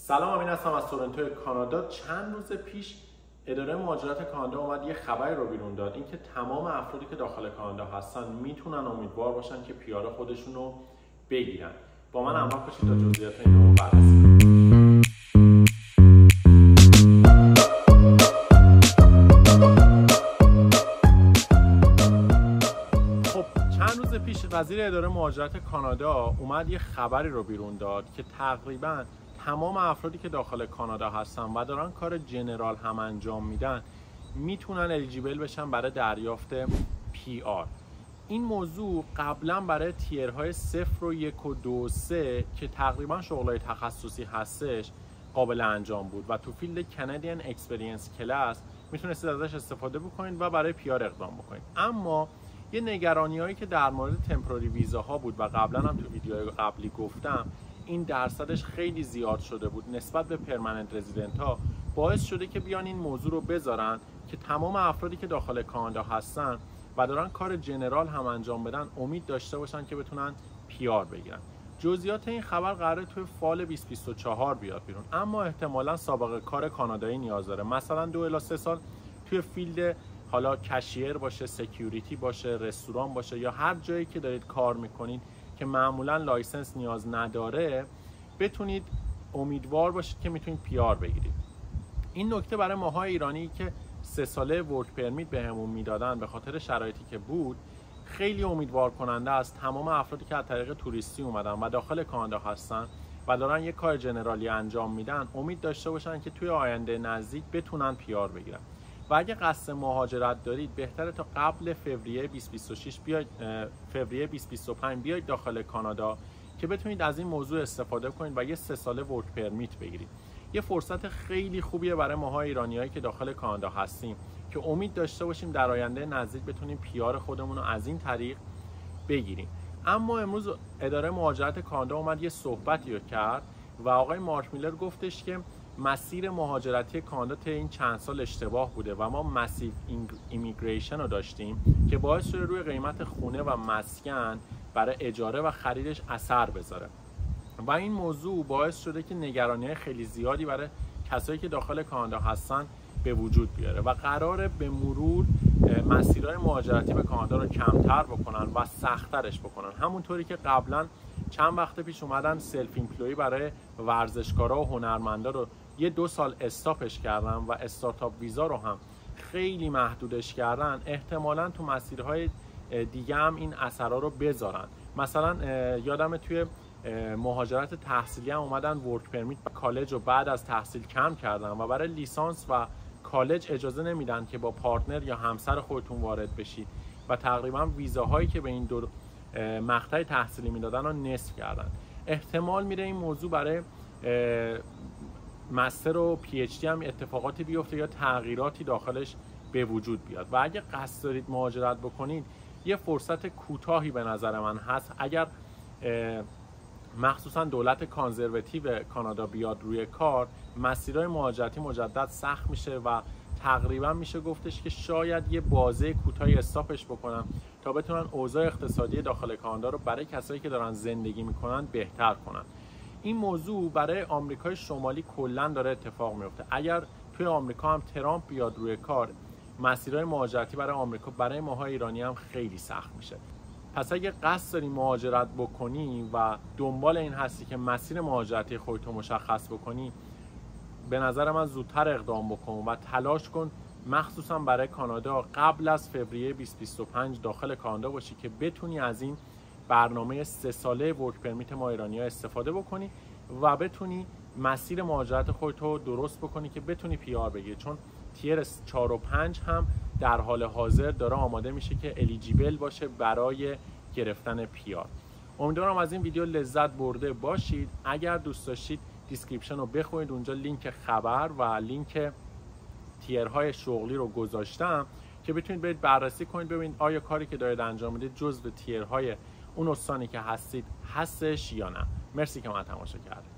سلام، امین هستم از تورنتو کانادا. چند روز پیش اداره مهاجرت کانادا اومد یه خبری رو بیرون داد، اینکه تمام افرادی که داخل کانادا هستن میتونن امیدوار باشن که پیار خودشون رو بگیرن. با من همراه باشید تا جزئیات اینو بررسی کنیم. خب چند روز پیش وزیر اداره مهاجرت کانادا اومد یه خبری رو بیرون داد که تقریباً تمام افرادی که داخل کانادا هستن و دارن کار جنرال هم انجام میدن میتونن الیجیبل بشن برای دریافت PR. این موضوع قبلا برای تیرهای 0 و 1 و 2 و 3 که تقریبا شغلای تخصصی هستش قابل انجام بود و تو فیلد کانادین اکسپریانس کلاس میتونستید ازش استفاده بکنید و برای PR اقدام بکنید. اما یه نگرانی هایی که در مورد تمپراری ویزاها بود و قبلا هم تو ویدیوهای قبلی گفتم، این درصدش خیلی زیاد شده بود نسبت به پرمننت رزیدنت ها، باعث شده که بیان این موضوع رو بذارن که تمام افرادی که داخل کانادا هستن و دارن کار جنرال هم انجام بدن امید داشته باشن که بتونن PR بگیرن. جزئیات این خبر قراره توی فال 2024 بیاد بیرون، اما احتمالاً سابقه کار کانادایی نیاز داره، مثلا 2 الی 3 سال توی فیلد حالا کشیر باشه، سکیوریتی باشه، رستوران باشه یا هر جایی که دارید کار میکنید که معمولا لایسنس نیاز نداره، بتونید امیدوار باشید که میتونید PR بگیرید. این نکته برای ماهای ایرانی که 3 ساله ورک پرمیت بهمون میدادن به خاطر شرایطی که بود خیلی امیدوار کننده است. تمام افرادی که از طریق توریستی اومدن و داخل کانادا هستن و دارن یک کار جنرالی انجام میدن امید داشته باشن که توی آینده نزدیک بتونن PR بگیرن. و اگه قصد مهاجرت دارید بهتره تا قبل فوریه 2026 بیاید، فوریه 2025 بیاید داخل کانادا که بتونید از این موضوع استفاده کنید و یه 3 ساله ورک پرمیت بگیرید. یه فرصت خیلی خوبیه برای ماهای ایرانیایی که داخل کانادا هستیم که امید داشته باشیم در آینده نزدیک بتونیم PR خودمون رو از این طریق بگیریم. اما امروز اداره مهاجرت کانادا اومد یه صحبتی رو کرد و آقای مارک میلر گفتش که مسیر مهاجرتی کانادا طی این چند سال اشتباه بوده و ما مسیو ایمیگریشن رو داشتیم که باعث شده روی قیمت خونه و مسکن برای اجاره و خریدش اثر بذاره و این موضوع باعث شده که نگرانی خیلی زیادی برای کسایی که داخل کانادا هستن به وجود بیاره و قراره به مرور مسیرهای مهاجرتی به کانادا رو کمتر بکنن و سخت‌ترش بکنن، همونطوری که قبلا چند وقت پیش اومدن سلف ایمپلوی برای ورزشکارا و هنرمندا رو 1-2 سال استاپش کردن و استارتاپ ویزا رو هم خیلی محدودش کردن. احتمالاً تو مسیرهای دیگه هم این اثرها رو بذارن. مثلا یادم توی مهاجرت تحصیلی هم اومدن ورک پرمیت و کالج رو بعد از تحصیل کم کردن و برای لیسانس و کالج اجازه نمیدن که با پارتنر یا همسر خودتون وارد بشید و تقریبا ویزاهایی که به این دو مقطع تحصیلی میدادن رو نصف کردن. احتمال میره این موضوع برای مستر و PhD هم اتفاقاتی بیفته یا تغییراتی داخلش به وجود بیاد و اگه قصد دارید مهاجرت بکنید یه فرصت کوتاهی به نظر من هست. اگر مخصوصا دولت کانزرواتیو کانادا بیاد روی کار، مسیرهای مهاجرتی مجدد سخت میشه و تقریبا میشه گفتش که شاید یه بازه کوتاهی استاپش بکنن تا بتونن اوضاع اقتصادی داخل کانادا رو برای کسایی که دارن زندگی میکنن بهتر کنن. این موضوع برای آمریکای شمالی کلا داره اتفاق میفته. اگر توی آمریکا هم ترامپ بیاد روی کار، مسیرهای مهاجرتی برای آمریکا برای ماهای ایرانی هم خیلی سخت میشه. پس اگه قصد داری مهاجرت بکنی و دنبال این هستی که مسیر مهاجرتی خودتو مشخص بکنی، به نظر من زودتر اقدام بکن و تلاش کن مخصوصا برای کانادا قبل از فوریه 2025 داخل کانادا باشی که بتونی از این برنامه 3 ساله ورک پرمیت ما ایرانی‌ها استفاده بکنی و بتونی مسیر مهاجرت خودتو درست بکنی که بتونی PR بگیری، چون تیر 4 و 5 هم در حال حاضر داره آماده میشه که الیجیبل باشه برای گرفتن PR. امیدوارم از این ویدیو لذت برده باشید. اگر دوست داشتید دیسکریپشن رو بخونید، اونجا لینک خبر و لینک تیرهای شغلی رو گذاشتم که بتونید برید بررسی کنید ببینید آیا کاری که دارید انجام میدید جزو تیرهای اون استانی که هستید هستش یا نه. مرسی که من تماشا کردید.